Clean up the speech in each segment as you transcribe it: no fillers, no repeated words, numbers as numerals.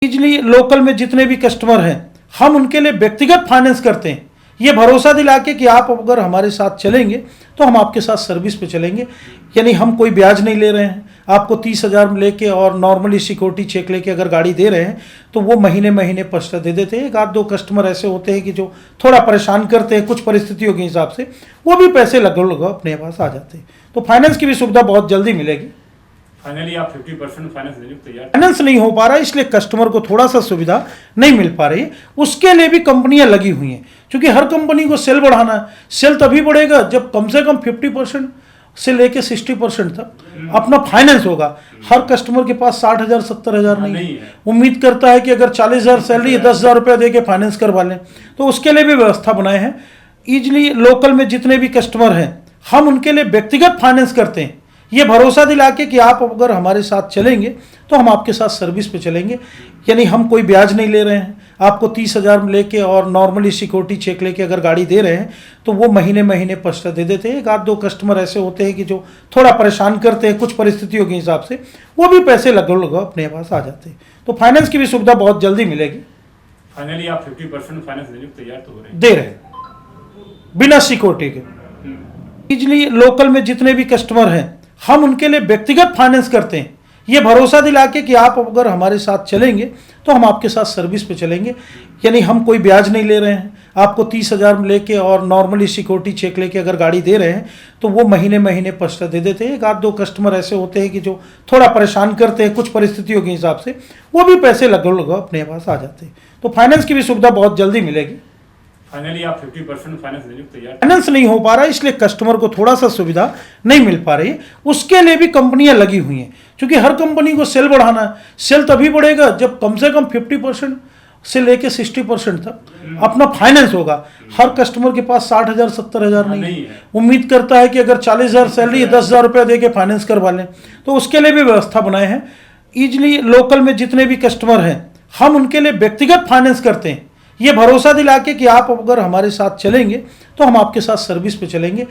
Easily local में जितने भी कस्टमर हैं हम उनके लिए व्यक्तिगत फाइनेंस करते हैं, ये भरोसा दिला के कि आप अगर हमारे साथ चलेंगे तो हम आपके साथ सर्विस पे चलेंगे। यानी हम कोई ब्याज नहीं ले रहे हैं, आपको 30,000 लेके और नॉर्मली सिक्योरिटी चेक लेके अगर गाड़ी दे रहे हैं तो वो महीने महीने पश्चात दे देते हैं। एक आध दो कस्टमर ऐसे होते हैं कि जो थोड़ा परेशान करते हैं कुछ परिस्थितियों के हिसाब से, वो भी पैसे लगभग अपने पास आ जाते हैं। तो फाइनेंस की भी सुविधा बहुत जल्दी मिलेगी। फाइनली आप 50% फाइनेंस देने को तैयार? फाइनेंस नहीं हो पा रहा है इसलिए कस्टमर को थोड़ा सा सुविधा नहीं मिल पा रही है, उसके लिए भी कंपनियां लगी हुई हैं। क्योंकि हर कंपनी को सेल बढ़ाना है, सेल तभी बढ़ेगा जब कम से कम 50% से लेके 60% तक अपना फाइनेंस होगा। हर कस्टमर के पास 60,000 70,000 नहीं है। उम्मीद करता है कि अगर 40,000 सैलरी है 10,000 रुपया दे के फाइनेंस करवा लें, तो उसके लिए भी व्यवस्था बनाए हैं। ईजिली लोकल में जितने भी कस्टमर हैं हम उनके लिए व्यक्तिगत फाइनेंस करते हैं, ये भरोसा दिला के कि आप अगर हमारे साथ चलेंगे तो हम आपके साथ सर्विस पे चलेंगे। यानी हम कोई ब्याज नहीं ले रहे हैं, आपको 30,000 लेके और नॉर्मली सिक्योरिटी चेक लेके अगर गाड़ी दे रहे हैं तो वो महीने महीने पश्चात दे देते हैं। एक आध दो कस्टमर ऐसे होते हैं कि जो थोड़ा परेशान करते हैं कुछ परिस्थितियों के हिसाब से, वो भी पैसे लगभग अपने पास आ जाते हैं। तो फाइनेंस की भी सुविधा बहुत जल्दी मिलेगी। फाइनली आप 50% फाइनेंस देने को तैयार तो हो रहे हैं? दे रहे हैं बिना सिक्योरिटी के। इजली लोकल में जितने भी कस्टमर हैं हम उनके लिए व्यक्तिगत फाइनेंस करते हैं, ये भरोसा दिला के कि आप अगर हमारे साथ चलेंगे तो हम आपके साथ सर्विस पे चलेंगे। यानी हम कोई ब्याज नहीं ले रहे हैं, आपको 30,000 लेके और नॉर्मली सिक्योरिटी चेक लेके अगर गाड़ी दे रहे हैं तो वो महीने महीने पश्चात दे देते हैं। एक आध दो कस्टमर ऐसे होते हैं कि जो थोड़ा परेशान करते हैं कुछ परिस्थितियों के हिसाब से, वो भी पैसे लगभग अपने पास आ जाते हैं। तो फाइनेंस की भी सुविधा बहुत जल्दी मिलेगी। फाइनली आप 50% फाइनेंस देने को तैयार? फाइनेंस नहीं हो पा रहा है इसलिए कस्टमर को थोड़ा सा सुविधा नहीं मिल पा रही है, उसके लिए भी कंपनियां लगी हुई हैं। क्योंकि हर कंपनी को सेल बढ़ाना है, सेल तभी बढ़ेगा जब कम से कम 50% से लेके 60% तक अपना फाइनेंस होगा। हर कस्टमर के पास 60,000 70,000 नहीं है। उम्मीद करता है कि अगर 40,000 सैलरी है 10,000 रुपया दे के फाइनेंस करवा लें, तो उसके लिए भी व्यवस्था बनाए हैं। ईजिली लोकल में जितने भी कस्टमर हैं हम उनके लिए व्यक्तिगत फाइनेंस करते हैं, ये भरोसा दिला के कि आप अगर हमारे साथ चलेंगे तो हम आपके साथ सर्विस पे चलेंगे।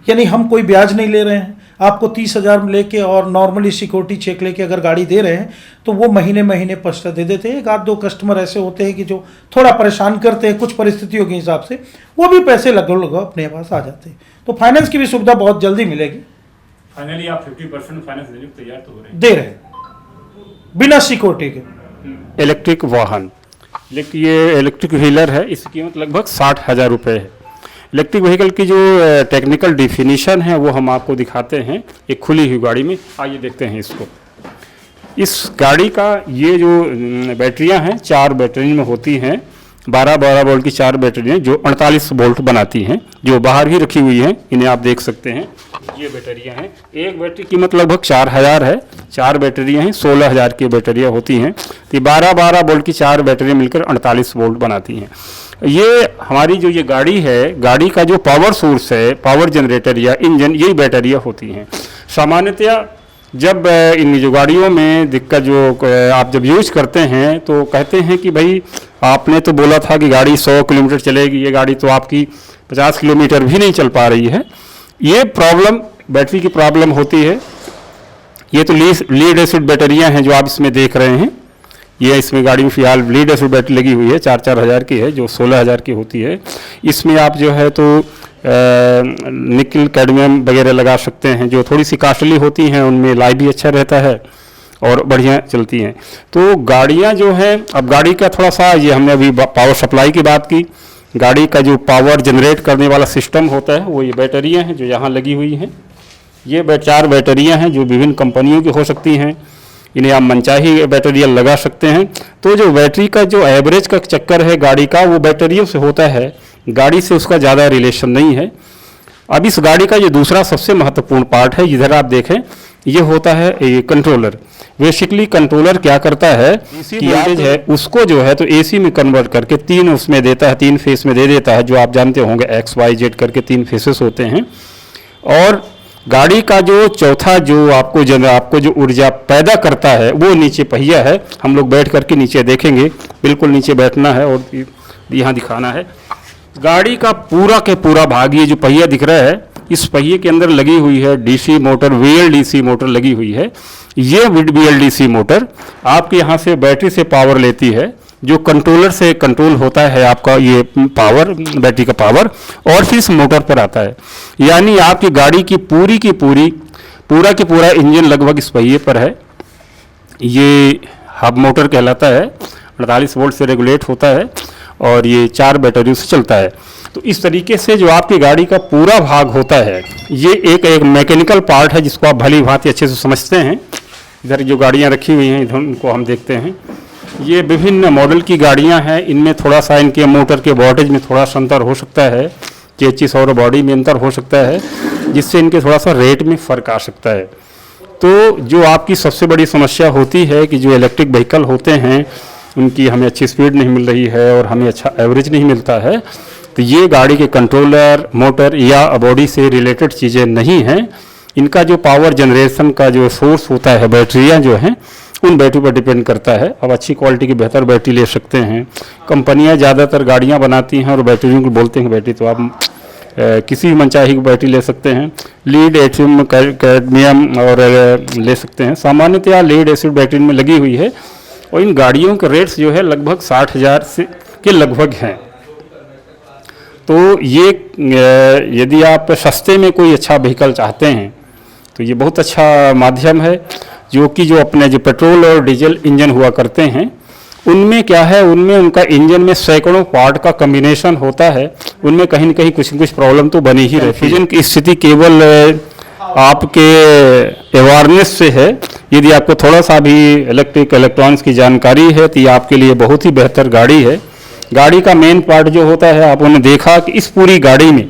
यानी हम कोई ब्याज नहीं ले रहे हैं, आपको 30,000 लेके और नॉर्मली सिक्योरिटी चेक लेके अगर गाड़ी दे रहे हैं तो वो महीने महीने पश्चात दे देते हैं। एक आध दो कस्टमर ऐसे होते हैं कि जो थोड़ा परेशान करते हैं कुछ परिस्थितियों के हिसाब से, वो भी पैसे लगभग अपने पास आ जाते हैं। तो फाइनेंस की भी सुविधा बहुत जल्दी मिलेगी। फाइनली आप 50% फाइनेंस देने को तैयार तो हो रहे हैं? दे रहे हैं बिना सिक्योरिटी के। इलेक्ट्रिक वाहन, ये इलेक्ट्रिक व्हीलर है, इसकी कीमत लगभग 60,000 रुपये है। इलेक्ट्रिक व्हीकल की जो टेक्निकल डिफिनीशन है वो हम आपको दिखाते हैं एक खुली हुई गाड़ी में। आइए देखते हैं इसको। इस गाड़ी का ये जो बैटरियां हैं 4 बैटरी में होती हैं, 12-12 वोल्ट की 4 बैटरियां जो 48 वोल्ट बनाती हैं, जो बाहर ही रखी हुई हैं। इन्हें आप देख सकते हैं, ये बैटरियां हैं। एक बैटरी कीमत लगभग 4,000 है। 4 बैटरियां हैं, 16,000 की बैटरियां होती हैं। तो 12-12 वोल्ट की 4 बैटरियां मिलकर 48 वोल्ट बनाती हैं। ये हमारी जो ये गाड़ी है, गाड़ी का जो पावर सोर्स है, पावर जनरेटर या इंजन, यही बैटरियां होती हैं। सामान्यतया जब इन जो गाड़ियों में दिक्कत जो आप जब यूज करते हैं तो कहते हैं कि भाई आपने तो बोला था कि गाड़ी 100 किलोमीटर चलेगी, ये गाड़ी तो आपकी 50 किलोमीटर भी नहीं चल पा रही है। ये प्रॉब्लम बैटरी की प्रॉब्लम होती है। ये तो लीड एसिड बैटरियां हैं जो आप इसमें देख रहे हैं। ये इसमें गाड़ी में फिलहाल लीड एसिड बैटरी लगी हुई है, 4-4 हज़ार की है, जो 16,000 की होती है। इसमें आप जो है तो निकल कैडमियम वगैरह लगा सकते हैं, जो थोड़ी सी कॉस्टली होती हैं, उनमें लाइफ भी अच्छा रहता है और बढ़िया चलती हैं। तो गाड़ियां जो हैं, अब गाड़ी का थोड़ा सा ये हमने अभी पावर सप्लाई की बात की। गाड़ी का जो पावर जनरेट करने वाला सिस्टम होता है वो ये बैटरियां हैं जो यहाँ लगी हुई हैं। ये 4 बैटरियां हैं जो विभिन्न कंपनियों की हो सकती हैं। इन्हें आप मनचाही बैटरियाँ लगा सकते हैं। तो जो बैटरी का जो एवरेज का चक्कर है गाड़ी का, वो बैटरियों से होता है, गाड़ी से उसका ज़्यादा रिलेशन नहीं है। अब इस गाड़ी का ये दूसरा सबसे महत्वपूर्ण पार्ट है, इधर आप देखें, ये होता है ये कंट्रोलर। बेसिकली कंट्रोलर क्या करता है कि वोल्टेज है उसको जो है तो एसी में कन्वर्ट करके 3 उसमें देता है, 3 फेस में दे देता है, जो आप जानते होंगे XYZ करके 3 फेसेस होते हैं। और गाड़ी का जो चौथा जो आपको जो ऊर्जा पैदा करता है वो नीचे पहिया है। हम लोग बैठ करके नीचे देखेंगे, बिल्कुल नीचे बैठना है और यहाँ दिखाना है। गाड़ी का पूरा के पूरा भाग, ये जो पहिया दिख रहा है, इस पहिए के अंदर लगी हुई है डीसी मोटर, VLDC मोटर लगी हुई है। ये VLDC मोटर आपके यहाँ से बैटरी से पावर लेती है, जो कंट्रोलर से कंट्रोल होता है आपका ये पावर, बैटरी का पावर, और फिर इस मोटर पर आता है। यानी आपकी गाड़ी की पूरा की पूरा इंजन लगभग इस पहिए पर है। ये हब मोटर कहलाता है, 48 वोल्ट से रेगुलेट होता है और ये 4 बैटरियों से चलता है। तो इस तरीके से जो आपकी गाड़ी का पूरा भाग होता है, ये एक मैकेनिकल पार्ट है जिसको आप भली भांति अच्छे से समझते हैं। इधर जो गाड़ियाँ रखी हुई हैं इधर उनको हम देखते हैं। ये विभिन्न मॉडल की गाड़ियाँ हैं, इनमें थोड़ा सा इनके मोटर के वोल्टेज में थोड़ा सा अंतर हो सकता है, चेचिस और बॉडी में अंतर हो सकता है, जिससे इनके थोड़ा सा रेट में फ़र्क आ सकता है। तो जो आपकी सबसे बड़ी समस्या होती है कि जो इलेक्ट्रिक व्हीकल होते हैं उनकी हमें अच्छी स्पीड नहीं मिल रही है और हमें अच्छा एवरेज नहीं मिलता है, तो ये गाड़ी के कंट्रोलर, मोटर या बॉडी से रिलेटेड चीज़ें नहीं हैं। इनका जो पावर जनरेशन का जो सोर्स होता है, बैटरियाँ जो हैं, उन बैटरी पर डिपेंड करता है। अब अच्छी क्वालिटी की बेहतर बैटरी ले सकते हैं। कंपनियां ज़्यादातर गाड़ियां बनाती हैं और बैटरियों को बोलते हैं बैटरी, तो आप किसी भी मनचाही की बैटरी ले सकते हैं। लीड एसिड, कैडमियम और ले सकते हैं। सामान्यतया लीड एसिड बैटरी में लगी हुई है और इन गाड़ियों के रेट्स जो है लगभग 60,000 से के लगभग हैं। तो ये यदि आप सस्ते में कोई अच्छा व्हीकल चाहते हैं तो ये बहुत अच्छा माध्यम है, जो अपने जो पेट्रोल और डीजल इंजन हुआ करते हैं उनमें क्या है, उनमें उनका इंजन में सैकड़ों पार्ट का कम्बिनेशन होता है, उनमें कहीं न कहीं कुछ न कुछ प्रॉब्लम तो बनी ही रहती है। इंजन की स्थिति केवल आपके अवेयरनेस से है। यदि आपको थोड़ा सा भी इलेक्ट्रॉनिक्स की जानकारी है तो ये आपके लिए बहुत ही बेहतर गाड़ी है। गाड़ी का मेन पार्ट जो होता है, आपने देखा कि इस पूरी गाड़ी में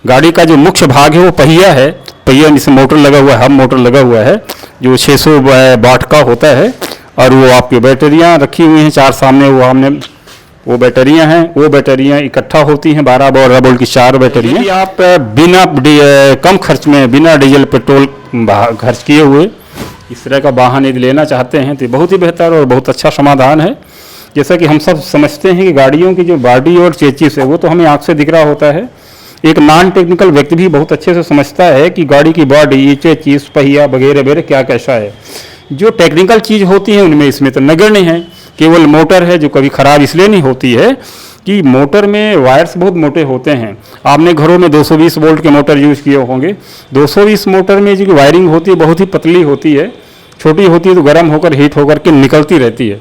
गाड़ी का जो मुख्य भाग है वो पहिया है। पहिया जिसमें मोटर लगा हुआ है, हब मोटर लगा हुआ है जो 600 वाट का होता है, और वो आपकी बैटरियां रखी हुई हैं 4 सामने, वो बैटरियां हैं। वो बैटरियां इकट्ठा होती हैं 12 वोल्ट की 4 बैटरियां। यदि आप बिना कम खर्च में, बिना डीजल पेट्रोल खर्च किए हुए इस तरह का वाहन यदि लेना चाहते हैं तो बहुत ही बेहतर और बहुत अच्छा समाधान है। जैसा कि हम सब समझते हैं कि गाड़ियों की जो बॉडी और चेचिस है वो तो हमें आँख से दिख रहा होता है। एक नॉन टेक्निकल व्यक्ति भी बहुत अच्छे से समझता है कि गाड़ी की बॉडी, चेचिस, पहिया वगैरह वगैरह क्या कैसा है। जो टेक्निकल चीज़ होती है उनमें इसमें तो नगण्य है। केवल मोटर है जो कभी ख़राब इसलिए नहीं होती है कि मोटर में वायर्स बहुत मोटे होते हैं। आपने घरों में 220 वोल्ट के मोटर यूज़ किए होंगे। 220 मोटर में जो वायरिंग होती है बहुत ही पतली होती है, छोटी होती है तो गर्म होकर हीट होकर के निकलती रहती है।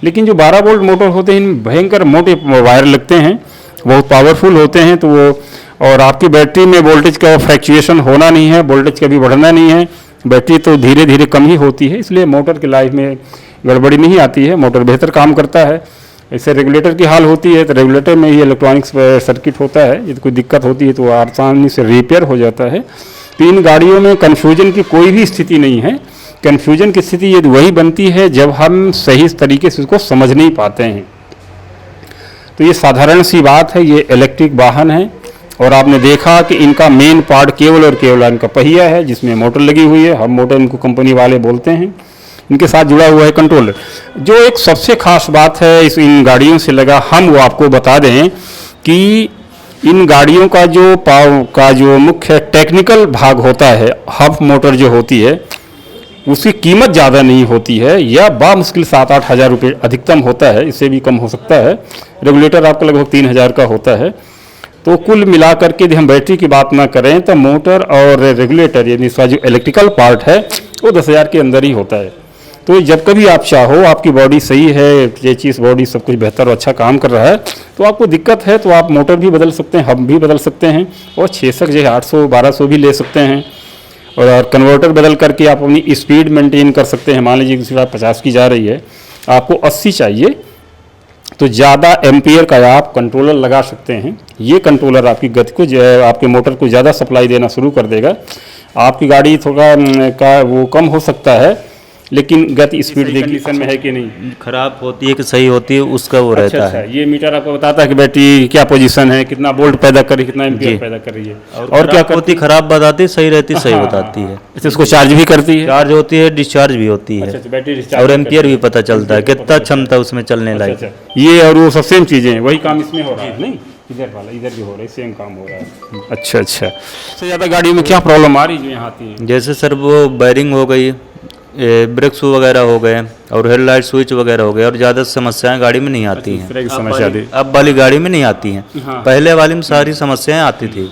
लेकिन जो 12 वोल्ट मोटर होते हैं इनमें भयंकर मोटे वायर लगते हैं, बहुत पावरफुल होते हैं। तो वो, और आपकी बैटरी में वोल्टेज का फ्लैक्चुएशन होना नहीं है, वोल्टेज कभी बढ़ना नहीं है, बैटरी तो धीरे धीरे कम ही होती है, इसलिए मोटर की लाइफ में गड़बड़ी नहीं आती है, मोटर बेहतर काम करता है। ऐसे रेगुलेटर की हाल होती है तो रेगुलेटर में ही इलेक्ट्रॉनिक्स सर्किट होता है, यदि कोई दिक्कत होती है तो आसानी से रिपेयर हो जाता है। तो इन गाड़ियों में कन्फ्यूजन की कोई भी स्थिति नहीं है। कन्फ्यूजन की स्थिति यदि वही बनती है जब हम सही तरीके से उसको समझ नहीं पाते हैं। तो ये साधारण सी बात है, ये इलेक्ट्रिक वाहन है और आपने देखा कि इनका मेन पार्ट केवल और केवल इनका पहिया है जिसमें मोटर लगी हुई है। हम मोटर इनको कंपनी वाले बोलते हैं। इनके साथ जुड़ा हुआ है कंट्रोलर। जो एक सबसे खास बात है इन गाड़ियों से लगा, हम वो आपको बता दें कि इन गाड़ियों का जो मुख्य टेक्निकल भाग होता है, हब मोटर जो होती है उसकी कीमत ज़्यादा नहीं होती है, या बामुश्किल 7-8 हज़ार रुपये अधिकतम होता है, इससे भी कम हो सकता है। रेगुलेटर आपका लगभग 3 हज़ार का होता है। तो कुल मिलाकर के यदि हम बैटरी की बात ना करें तो मोटर और रेगुलेटर यानी इसका जो इलेक्ट्रिकल पार्ट है वो 10,000 के अंदर ही होता है। तो जब कभी आप चाहो, आपकी बॉडी सही है, चेचिस बॉडी सब कुछ बेहतर और अच्छा काम कर रहा है, तो आपको दिक्कत है तो आप मोटर भी बदल सकते हैं, हब भी बदल सकते हैं, और 600 जो 800-1200 भी ले सकते हैं। और कन्वर्टर बदल करके आप अपनी स्पीड मेंटेन कर सकते हैं। मान लीजिए किसी 50 की जा रही है, आपको 80 चाहिए, तो ज़्यादा एम्पियर का आप कंट्रोलर लगा सकते हैं। ये कंट्रोलर आपकी गति को, आपके मोटर को ज़्यादा सप्लाई देना शुरू कर देगा। आपकी गाड़ी थोड़ा का वो कम हो सकता है, लेकिन गति स्पीड कंडीशन में है कि नहीं, खराब होती है कि सही होती है उसका वो रहता है। ये मीटर आपको बताता है कि बैटरी क्या पोजीशन है, कितना वोल्ट पैदा कर रही है, कितना एम्पियर पैदा कर रही है। और क्या होती, खराब बताती, सही रहती, सही बताती है। अच्छा, इसको चार्ज भी करती है, चार्ज होती है, डिस्चार्ज भी होती है। अच्छा, बैटरी डिस्चार्ज और एम्पियर भी पता चलता है, कितना क्षमता उसमें चलने लायक। ये और वो सब सेम चीज़ें हैं, वही काम इसमें हो रहा है नहीं। इधर वाला इधर भी हो रहा है, सेम काम हो रहा है। अच्छा अच्छा, सबसे ज़्यादा गाड़ी में क्या प्रॉब्लम आ रही है जो यहाँ आती है? जैसे सर वो बेयरिंग हो गई, ब्रेक शू वगैरह हो गए और हेडलाइट स्विच वगैरह हो गए, और ज़्यादा समस्याएं गाड़ी में नहीं आती इस हैं। तरह की समस्या दी। अब वाली गाड़ी में नहीं आती हैं। हाँ। पहले वाली में सारी समस्याएं आती थी।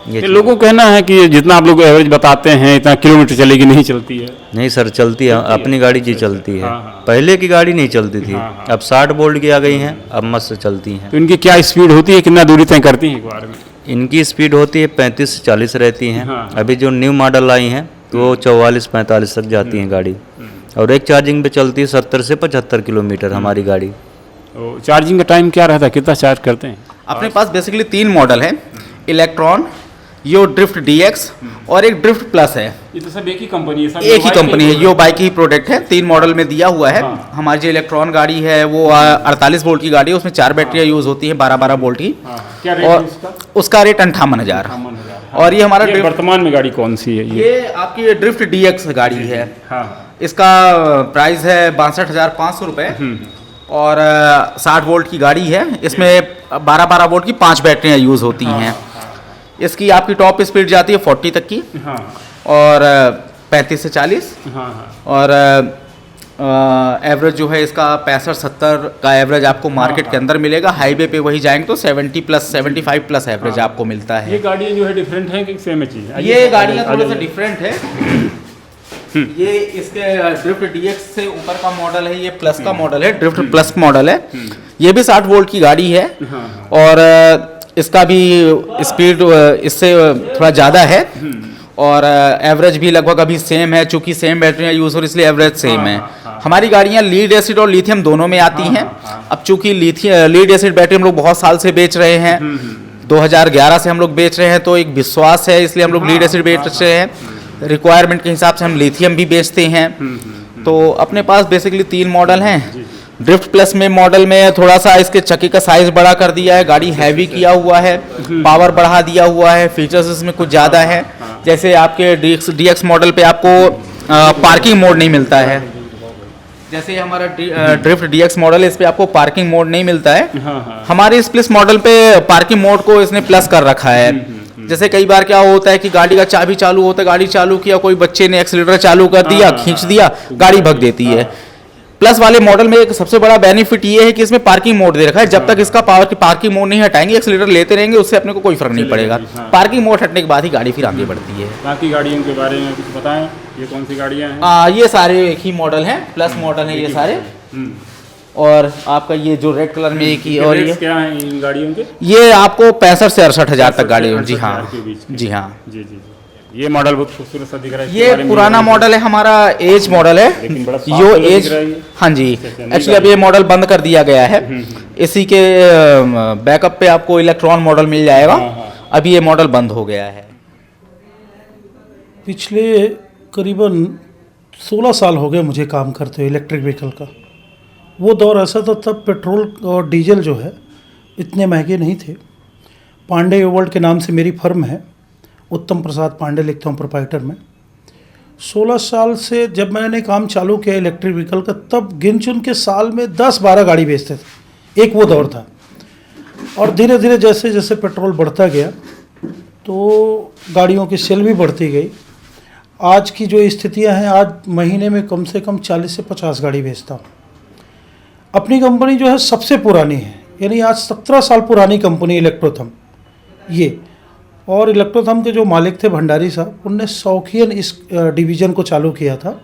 ये ये लोगों का कहना है कि जितना आप लोग एवरेज बताते हैं इतना किलोमीटर चलेगी, नहीं चलती है। नहीं सर, चलती है, अपनी गाड़ी जी चलती है। हाँ, हाँ। पहले की गाड़ी नहीं चलती थी, हाँ, हाँ। अब 60 वोल्ट की आ गई हैं, अब मस्त चलती हैं। तो इनकी क्या स्पीड होती है, कितना दूरी तय करती है एक बार में? इनकी स्पीड होती है 35 से 40 रहती हैं। हाँ। अभी जो न्यू मॉडल आई हैं तो वो 44-45 तक जाती हैं गाड़ी, और एक चार्जिंग पे चलती है 70 से 75 किलोमीटर हमारी गाड़ी। तो चार्जिंग का टाइम क्या रहता है, कितना चार्ज करते हैं? अपने पास बेसिकली 3 मॉडल है, इलेक्ट्रॉन, यो ड्रिफ्ट डीएक्स और एक ड्रिफ्ट प्लस है। ये तो सब एक ही कंपनी है, सब एक ही कंपनी है, यो बाइक ही प्रोडक्ट है। 3 मॉडल में दिया हुआ है। हाँ। हमारी जो इलेक्ट्रॉन गाड़ी है वो 48 वोल्ट की गाड़ी है, उसमें 4 बैटरियाँ यूज़ होती है 12-12 वोल्ट की। हाँ। क्या रेट है और इसका? उसका रेट 58,000। 58,000। और ये हमारा ये ड्रिफ्ट, वर्तमान में गाड़ी कौन सी है ये? ये आपकी ड्रिफ्ट डीएक्स गाड़ी है। हाँ। इसका प्राइस है 62,500 रुपये और 60 वोल्ट की गाड़ी है। इसमें 12-12 वोल्ट की 5 बैटरियाँ यूज़ होती हैं। इसकी आपकी टॉप स्पीड जाती है 40 तक की हाँ और 35 से 40 हाँ हाँ। और एवरेज जो है इसका 65-70 का एवरेज आपको मार्केट के अंदर मिलेगा। हाईवे पे वही जाएंगे तो 70 प्लस 75 प्लस एवरेज आपको मिलता ये है। गाड़ियाँ जो है डिफरेंट है कि सेम चीज़ है? ये गाड़ियाँ थोड़ा सा डिफरेंट है। ये इसके ड्रिफ्ट डीएक्स से ऊपर का मॉडल है, ये प्लस का मॉडल है, ड्रिफ्ट प्लस मॉडल है। ये भी 60 वोल्ट की गाड़ी है और इसका भी स्पीड इससे थोड़ा ज़्यादा है और एवरेज भी लगभग अभी सेम है, चूंकि सेम बैटरियाँ यूज़ हो रही इसलिए एवरेज सेम है। हमारी गाड़ियाँ लीड एसिड और लिथियम दोनों में आती हैं। अब चूंकि लीड एसिड बैटरी हम लोग बहुत साल से बेच रहे हैं, 2011 से हम लोग बेच रहे हैं, तो एक विश्वास है इसलिए हम लोग लीड एसिड बेच रहे हैं। रिक्वायरमेंट के हिसाब से हम लिथियम भी बेचते हैं। तो अपने पास बेसिकली 3 मॉडल हैं। ड्रिफ्ट प्लस में मॉडल में थोड़ा सा इसके चक्के का साइज बड़ा कर दिया है, गाड़ी हैवी किया हुआ है, पावर बढ़ा दिया हुआ है, फीचर्स इसमें कुछ ज़्यादा है। जैसे आपके डीएक्स मॉडल पे आपको पार्किंग मोड नहीं मिलता है। जैसे हमारा ड्रिफ्ट डीएक्स मॉडल है, इस पे आपको पार्किंग मोड नहीं मिलता है। हमारे इस प्लस मॉडल पे पार्किंग मोड को इसने प्लस कर रखा है। जैसे कई बार क्या होता है कि गाड़ी का चाबी चालू होता है, गाड़ी चालू किया, कोई बच्चे ने एक्सीलरेटर चालू कर दिया, खींच दिया, गाड़ी भग देती है। प्लस वाले मॉडल में एक सबसे बड़ा बेनिफिट ये है कि इसमें पार्किंग मोड दे रखा है। जब तक इसका पार्किंग मोड नहीं हटाएंगे, एक्सीलरेटर लेते रहेंगे, उससे अपने को कोई फर्क नहीं पड़ेगा। पार्किंग मोड हटने के बाद ही गाड़ी फिर आगे बढ़ती है। बाकी गाड़ियों के बारे में कुछ बताएं, ये कौन सी गाड़ियाँ हैं? ये सारे एक ही मॉडल हैं, प्लस मॉडल है ये सारे। और आपका ये जो रेड कलर में एक ही, और ये क्या है इन गाड़ियों के? ये आपको 65 से 68 हजार तक गाड़ी। जी हाँ, 68 के बीच में। जी हाँ। जी जी जी। ये मॉडल बहुत खूबसूरत सा दिख रहा है। इसके ये बारे में पुराना बताइए। मॉडल है, हमारा एज मॉडल लेकिन है। बड़ा साफ यो सुथरा एज, दिख रहा है ये। हाँ जी। अच्छा, नई एक्चुअली अब ये मॉडल बंद कर दिया गया है। इसी के बैकअप पे आपको इलेक्ट्रॉन मॉडल मिल जाएगा। अभी ये मॉडल बंद हो गया है। पिछले करीबन 16 साल हो गए मुझे काम करते हुए इलेक्ट्रिक व्हीकल का। वो दौर ऐसा था तब पेट्रोल और डीजल जो है इतने महंगे नहीं थे। पांडे वर्ल्ड के नाम से मेरी फर्म है, उत्तम प्रसाद पांडे लिखता हूँ प्रोप्राइटर में। 16 साल से जब मैंने काम चालू किया इलेक्ट्रिक व्हीकल का, तब गिन चुन के साल में 10-12 गाड़ी बेचते थे। एक वो दौर था। और धीरे धीरे जैसे जैसे पेट्रोल बढ़ता गया तो गाड़ियों की सेल भी बढ़ती गई। आज की जो स्थितियां हैं, आज महीने में कम से कम 40 से 50 गाड़ी बेचता हूँ। अपनी कंपनी जो है सबसे पुरानी है, यानी आज 17 साल पुरानी कंपनी इलेक्ट्रोथम ये। और इलेक्ट्रोथम के जो मालिक थे भंडारी साहब, उनने शौकियन इस डिवीज़न को चालू किया था।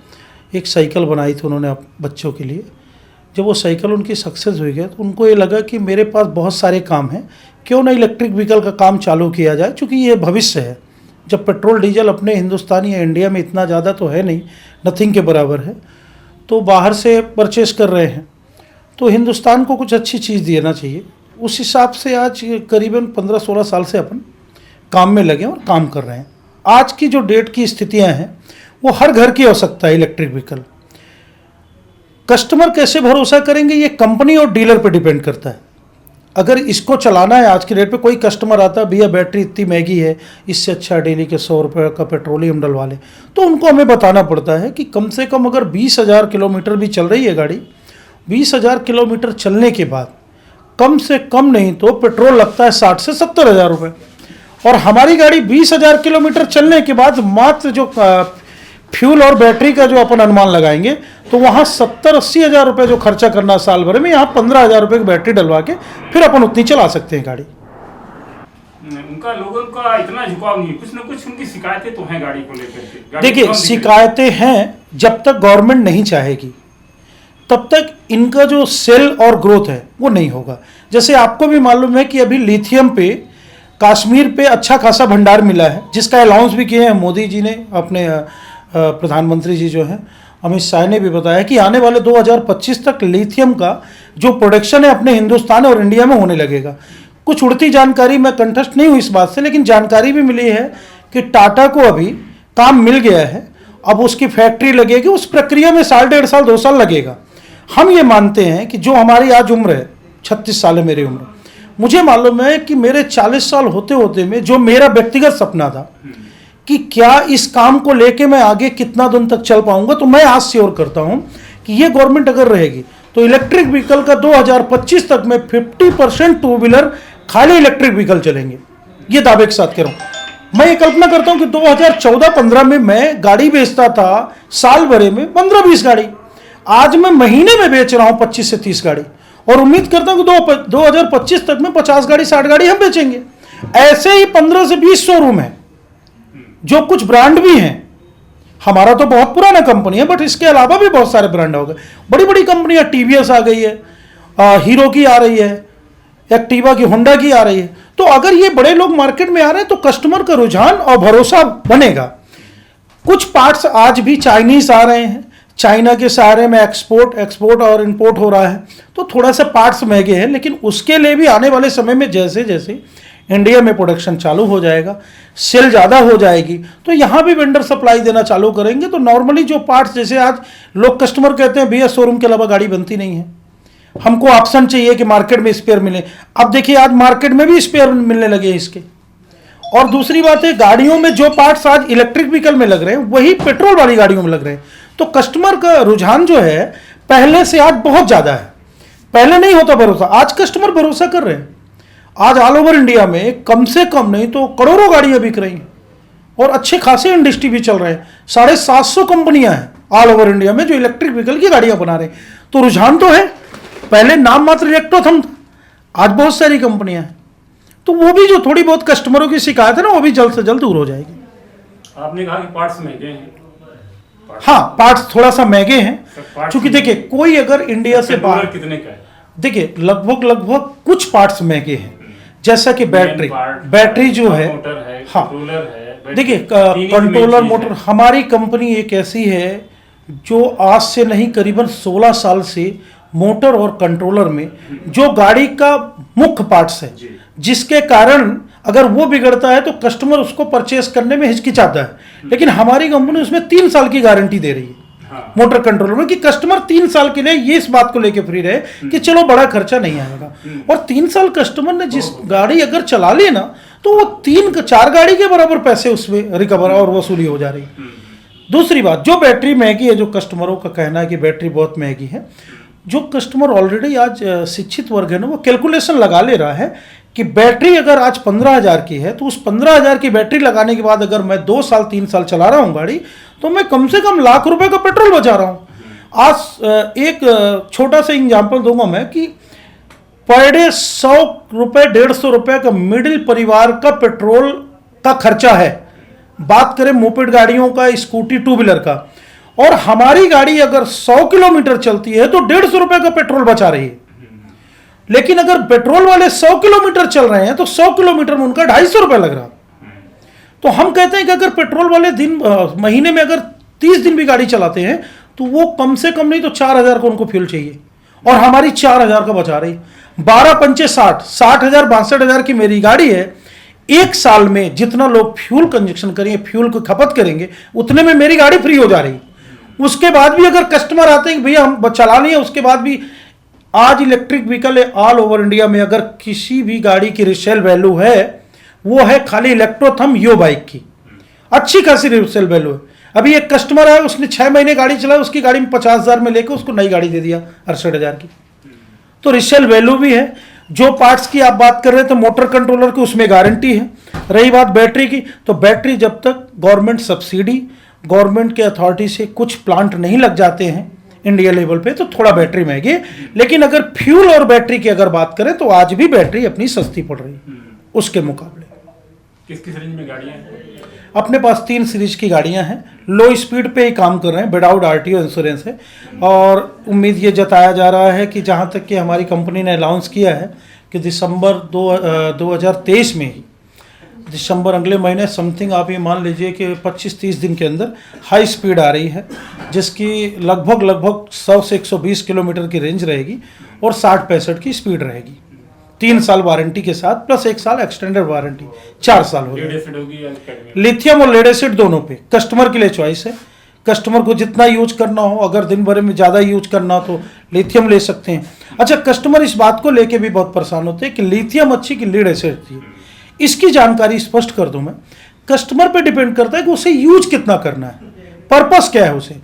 एक साइकिल बनाई थी उन्होंने बच्चों के लिए। जब वो साइकिल उनकी सक्सेस हुई गई तो उनको ये लगा कि मेरे पास बहुत सारे काम हैं, क्यों ना इलेक्ट्रिक व्हीकल का काम चालू किया जाए, क्योंकि ये भविष्य है। जब पेट्रोल डीजल अपने हिंदुस्तान या इंडिया में इतना ज़्यादा तो है नहीं, नथिंग के बराबर है, तो बाहर से परचेस कर रहे हैं, तो हिंदुस्तान को कुछ अच्छी चीज़ देना चाहिए। उस हिसाब से आज करीबन 15-16 साल से अपन काम में लगे और काम कर रहे हैं। आज की जो डेट की स्थितियां हैं वो हर घर की आवश्यकता है इलेक्ट्रिक व्हीकल। कस्टमर कैसे भरोसा करेंगे ये कंपनी और डीलर पे डिपेंड करता है। अगर इसको चलाना है आज की डेट पे, कोई कस्टमर आता है भैया बैटरी इतनी महंगी है, इससे अच्छा डेली के 100 रुपये का पेट्रोलियम डलवा लें, तो उनको हमें बताना पड़ता है कि कम से कम अगर 20,000 किलोमीटर भी चल रही है गाड़ी, 20,000 किलोमीटर चलने के बाद कम से कम नहीं तो पेट्रोल लगता है 60 से 70 हज़ार रुपये, और हमारी गाड़ी 20,000 किलोमीटर चलने के बाद मात्र जो फ्यूल और बैटरी का जो अपन अनुमान लगाएंगे तो वहाँ 70-80 हज़ार रुपये जो खर्चा करना साल भर में, यहाँ 15 हज़ार रुपये की बैटरी डलवा के फिर अपन उतनी चला सकते हैं गाड़ी। उनका लोगों का इतना झुकाव नहीं है, कुछ ना कुछ उनकी शिकायतें तो हैं गाड़ी को लेकर के। गाड़ी देखिए कम दिख रही है। शिकायतें हैं, जब तक गवर्नमेंट नहीं चाहेगी तब तक इनका जो सेल और ग्रोथ है वो नहीं होगा। जैसे आपको भी मालूम है कि अभी लिथियम पे कश्मीर पे अच्छा खासा भंडार मिला है, जिसका अलाउंस भी किए हैं मोदी जी ने, अपने प्रधानमंत्री जी जो हैं अमित शाह ने भी बताया कि आने वाले 2025 तक लिथियम का जो प्रोडक्शन है अपने हिंदुस्तान और इंडिया में होने लगेगा। कुछ उड़ती जानकारी, मैं कंठस्थ नहीं हूँ इस बात से, लेकिन जानकारी भी मिली है कि टाटा को अभी काम मिल गया है, अब उसकी फैक्ट्री लगेगी, उस प्रक्रिया में 1.5 साल 2 साल लगेगा। हम ये मानते हैं कि जो हमारी आज उम्र है, 36 साल है मेरी उम्र, मुझे मालूम है कि मेरे 40 साल होते होते में जो मेरा व्यक्तिगत सपना था कि क्या इस काम को लेके मैं आगे कितना दिन तक चल पाऊंगा, तो मैं आज श्योर करता हूं कि ये गवर्नमेंट अगर रहेगी तो इलेक्ट्रिक व्हीकल का 2025 तक में 50% टू व्हीलर खाली इलेक्ट्रिक व्हीकल चलेंगे, ये दावे के साथ कह रहा हूं। मैं ये कल्पना करता हूं कि 2014-15 में मैं गाड़ी बेचता था साल भरे में 15-20 गाड़ी, आज मैं महीने में बेच रहा हूं 25 से 30 गाड़ी, और उम्मीद करता हूं कि 2025 तक में 50 गाड़ी 60 गाड़ी हम बेचेंगे। ऐसे ही 15 से 20 शोरूम है, जो कुछ ब्रांड भी हैं। हमारा तो बहुत पुराना कंपनी है, बट इसके अलावा भी बहुत सारे ब्रांड हो गए, बड़ी बड़ी कंपनियां, टीवीएस आ गई है, हीरो की आ रही है, एक्टिवा की, होंडा की आ रही है। तो अगर ये बड़े लोग मार्केट में आ रहे हैं तो कस्टमर का रुझान और भरोसा बनेगा। कुछ पार्ट्स आज भी चाइनीज आ रहे हैं, चाइना के सहारे में एक्सपोर्ट और इंपोर्ट हो रहा है, तो थोड़ा सा पार्ट्स महंगे हैं, लेकिन उसके लिए भी आने वाले समय में जैसे जैसे इंडिया में प्रोडक्शन चालू हो जाएगा, सेल ज़्यादा हो जाएगी, तो यहाँ भी वेंडर सप्लाई देना चालू करेंगे। तो नॉर्मली जो पार्ट्स, जैसे आज लोग कस्टमर कहते हैं भैया शोरूम के अलावा गाड़ी बनती नहीं है, हमको ऑप्शन चाहिए कि मार्केट में स्पेयर मिले। अब देखिए आज मार्केट में भी स्पेयर मिलने लगे हैं इसके। और दूसरी बात है, गाड़ियों में जो पार्ट्स आज इलेक्ट्रिक व्हीकल में लग रहे हैं वही पेट्रोल वाली गाड़ियों में लग रहे हैं। तो कस्टमर का रुझान जो है पहले से आज बहुत ज़्यादा है। पहले नहीं होता भरोसा, आज कस्टमर भरोसा कर रहे हैं। आज ऑल ओवर इंडिया में कम से कम नहीं तो करोड़ों गाड़ियां बिक रही हैं, और अच्छे खासे इंडस्ट्री भी चल रहे हैं। 750 कंपनियां हैं ऑल ओवर इंडिया में जो इलेक्ट्रिक व्हीकल की गाड़ियां बना रहे हैं। तो रुझान तो है, पहले नाम मात्र इलेक्ट्रोथम था, आज बहुत सारी कंपनियां हैं। तो वो भी जो थोड़ी बहुत कस्टमरों की शिकायत है ना, वो भी जल्द से जल्द दूर हो जाएगी। आपने कहा कि पार्ट्स महंगे हैं। हाँ, पार्ट्स थोड़ा सा महंगे हैं, पार्ट्स क्योंकि देखिए कोई अगर इंडिया से पेट्रोल बाहर, कितने का है? देखिए लगभग कुछ पार्ट्स महंगे हैं, जैसा कि बैटरी जो है, मोटर है, हाँ, कंट्रोलर है, देखिए तीन कंट्रोलर चीज मोटर, है। हमारी कंपनी एक ऐसी है जो आज से नहीं करीबन 16 साल से मोटर और कंट्रोलर में जो गाड़ी का मुख्य पार्ट्स है, जिसके कारण अगर वो बिगड़ता है तो कस्टमर उसको परचेस करने में हिचकिचाता है। लेकिन हमारी कंपनी उसमें 3 साल की गारंटी दे रही है, हाँ। मोटर कंट्रोलर में, कि कस्टमर 3 साल के लिए ये इस बात को लेके फ्री रहे कि चलो बड़ा खर्चा नहीं आएगा। और 3 साल कस्टमर ने जिस गाड़ी अगर चला ली ना, तो वो 3-4 गाड़ी के बराबर पैसे उसमें रिकवर और वसूली हो जा रही है। दूसरी बात, जो बैटरी महंगी है, जो कस्टमरों का कहना है कि बैटरी बहुत महंगी है, जो कस्टमर ऑलरेडी आज शिक्षित वर्ग है ना, वो कैलकुलेशन लगा ले रहा है कि बैटरी अगर आज 15,000 की है, तो उस 15,000 की बैटरी लगाने के बाद अगर मैं 2 साल 3 साल चला रहा हूँ गाड़ी, तो मैं कम से कम लाख रुपए का पेट्रोल बचा रहा हूँ। आज एक छोटा सा एग्जांपल दूंगा मैं कि पर डे 100 रुपये 150 रुपये का मिडिल परिवार का पेट्रोल का खर्चा है। बात करें मोपेड गाड़ियों का, स्कूटी, टू व्हीलर का, और हमारी गाड़ी अगर 100 किलोमीटर चलती है तो 150 रुपये का पेट्रोल बचा रही है। लेकिन अगर पेट्रोल वाले 100 किलोमीटर चल रहे हैं तो 100 किलोमीटर में उनका 250 रुपये लग रहा। तो हम कहते हैं कि अगर पेट्रोल वाले महीने में अगर 30 दिन भी गाड़ी चलाते हैं तो वो कम से कम नहीं तो 4,000 का उनको फ्यूल चाहिए, और हमारी 4,000 का बचा रही। 12×5 60,000 62,000 की मेरी गाड़ी है। एक साल में जितना लोग फ्यूल कंजक्शन करेंगे, फ्यूल को खपत करेंगे, उतने में मेरी गाड़ी फ्री हो जा रही। उसके बाद भी अगर कस्टमर आते हैं कि भैया हम चला नहीं है, उसके बाद भी आज इलेक्ट्रिक व्हीकल है ऑल ओवर इंडिया में, अगर किसी भी गाड़ी की रिसेल वैल्यू है वो है खाली इलेक्ट्रोथम यो बाइक की, अच्छी खासी रिसेल वैल्यू है। अभी एक कस्टमर आया, उसने 6 महीने गाड़ी चलाई, उसकी गाड़ी में 50,000 में लेकर उसको नई गाड़ी दे दिया 68,000 की। तो रिसेल वैल्यू भी है। जो पार्ट्स की आप बात कर रहे थे मोटर कंट्रोलर की, उसमें गारंटी है। रही बात बैटरी की, तो बैटरी जब तक गवर्नमेंट सब्सिडी, गवर्नमेंट के अथॉरिटी से कुछ प्लांट नहीं लग जाते हैं इंडिया लेवल पे, तो थोड़ा बैटरी महंगी है। लेकिन अगर फ्यूल और बैटरी की अगर बात करें तो आज भी बैटरी अपनी सस्ती पड़ रही है उसके मुकाबले। किस किस रेंज में गाड़ियाँ हैं? अपने पास 3 सीरीज की गाड़ियां हैं, लो स्पीड पे ही काम कर रहे हैं, विदाउट आरटीओ इंश्योरेंस है। और उम्मीद ये जताया जा रहा है कि जहां तक कि हमारी कंपनी ने अनाउंस किया है कि दिसंबर 2023 में ही, दिसंबर अगले महीने समथिंग, आप ये मान लीजिए कि 25-30 दिन के अंदर हाई स्पीड आ रही है, जिसकी लगभग 100 से 120 किलोमीटर की रेंज रहेगी और 60-65 की स्पीड रहेगी। 3 साल वारंटी के साथ प्लस 1 साल एक्सटेंडेड वारंटी, 4 साल हो लेड गए। एसिड होगी या कैडमियम? लिथियम और लेड एसिड दोनों पे कस्टमर के लिए चॉइस है। कस्टमर को जितना यूज करना हो, अगर दिन भर में ज़्यादा यूज करना हो तो लिथियम ले सकते हैं। अच्छा, कस्टमर इस बात को लेके भी बहुत परेशान होते हैं कि लिथियम अच्छी कि लेड एसिड अच्छी। इसकी जानकारी स्पष्ट कर दूं मैं, कस्टमर पे डिपेंड करता है कि उसे यूज कितना करना है, पर्पस क्या है उसे।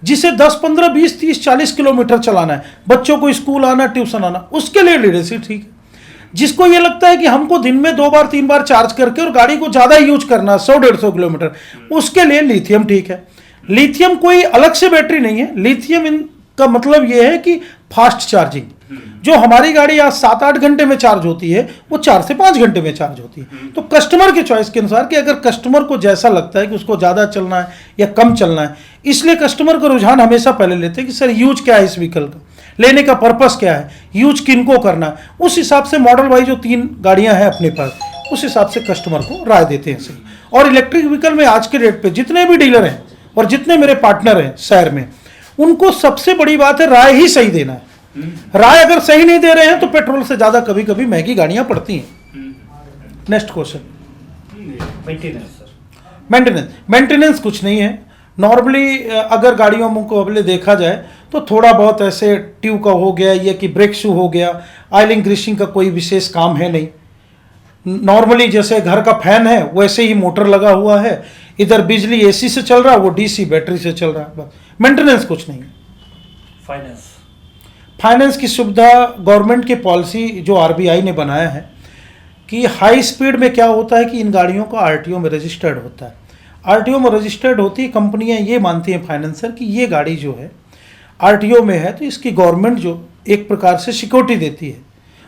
जिसे 10, 15, 20, 30, 40 किलोमीटर चलाना है, बच्चों को स्कूल आना, ट्यूशन आना, उसके लिए लेड एसिड ठीक है। जिसको ये लगता है कि हमको दिन में 2 बार 3 बार चार्ज करके और गाड़ी को ज़्यादा यूज करना है, 100-150 किलोमीटर, उसके लिए लिथियम ठीक है। लिथियम कोई अलग से बैटरी नहीं है। लिथियम का मतलब ये है कि फास्ट चार्जिंग, जो हमारी गाड़ी आज 7-8 घंटे में चार्ज होती है, वो 4 से 5 घंटे में चार्ज होती है। तो कस्टमर के चॉइस के अनुसार कि अगर कस्टमर को जैसा लगता है कि उसको ज़्यादा चलना है या कम चलना है, इसलिए कस्टमर का रुझान हमेशा पहले लेते हैं कि सर यूज क्या है इस व्हीकल का, लेने का पर्पस क्या है, यूज किनको करना है। उस हिसाब से मॉडल वाइज जो 3 गाड़ियां हैं अपने पास, उस हिसाब से कस्टमर को राय देते हैं सही। और इलेक्ट्रिक व्हीकल में आज के रेट पे जितने भी डीलर हैं और जितने मेरे पार्टनर हैं शहर में, उनको सबसे बड़ी बात है राय ही सही देना है। राय अगर सही नहीं दे रहे हैं तो पेट्रोल से ज़्यादा कभी कभी महंगी गाड़ियां पड़ती हैं। Next question. Maintenance sir? Maintenance कुछ नहीं है। नॉर्मली अगर गाड़ियों में मुकाबले देखा जाए तो थोड़ा बहुत ऐसे ट्यूब का हो गया, ये कि ब्रेक शू हो गया, ऑयलिंग ग्रीसिंग का कोई विशेष काम है नहीं। नॉर्मली जैसे घर का फैन है वैसे ही मोटर लगा हुआ है, इधर बिजली एसी से चल रहा है, वो डीसी बैटरी से चल रहा है, बस। मेंटेनेंस कुछ नहीं है। फाइनेंस की सुविधा गवर्नमेंट की पॉलिसी जो आरबीआई ने बनाया है कि हाई स्पीड में क्या होता है कि इन गाड़ियों का आरटीओ में रजिस्टर्ड होता है। आरटीओ में रजिस्टर्ड होती है, कंपनियां ये मानती हैं फाइनेंसर कि ये गाड़ी जो है आरटीओ में है तो इसकी गवर्नमेंट जो एक प्रकार से सिक्योरिटी देती है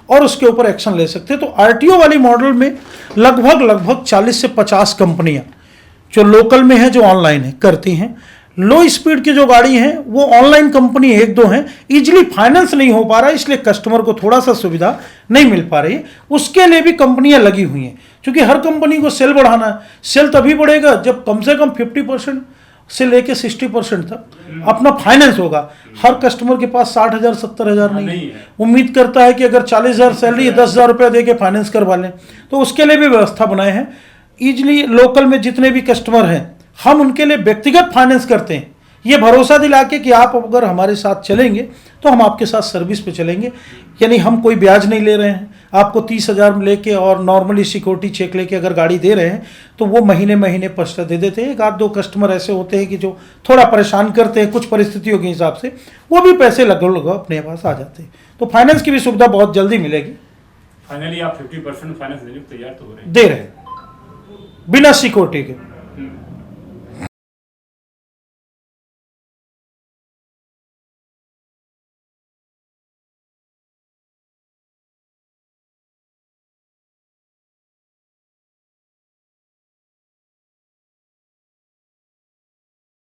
और उसके ऊपर एक्शन ले सकते हैं। तो आरटीओ वाली मॉडल में लगभग 40 से 50 कंपनियां जो लोकल में है, जो ऑनलाइन है, करती हैं। लो स्पीड की जो गाड़ी हैं वो ऑनलाइन कंपनी 1-2 हैं, इजीली फाइनेंस नहीं हो पा रहा है, इसलिए कस्टमर को थोड़ा सा सुविधा नहीं मिल पा रही है। उसके लिए भी कंपनियां लगी हुई हैं, क्योंकि हर कंपनी को सेल बढ़ाना है। सेल तभी बढ़ेगा जब कम से कम 50% से लेके 60% तक अपना फाइनेंस होगा। हर कस्टमर के पास 60,000 70,000 नहीं है। उम्मीद करता है कि अगर 40,000 सैलरी है, 10,000 रुपया दे के फाइनेंस करवा लें, तो उसके लिए भी व्यवस्था बनाए हैं। ईजिली लोकल में जितने भी कस्टमर हैं हम उनके लिए व्यक्तिगत फाइनेंस करते हैं, ये भरोसा दिला के कि आप अगर हमारे साथ चलेंगे तो हम आपके साथ सर्विस पे चलेंगे। यानी हम कोई ब्याज नहीं ले रहे हैं, आपको 30,000 लेके और नॉर्मली सिक्योरिटी चेक लेके अगर गाड़ी दे रहे हैं तो वो महीने पश्चात दे देते हैं। 1-2 कस्टमर ऐसे होते हैं कि जो थोड़ा परेशान करते हैं कुछ परिस्थितियों के हिसाब से, वो भी पैसे लगभग अपने पास आ जाते हैं। तो फाइनेंस की भी सुविधा बहुत जल्दी मिलेगी। फाइनली आप 50% फाइनेंस देने को तैयार तो हो रहे हैं? दे रहे हैं बिना सिक्योरिटी के।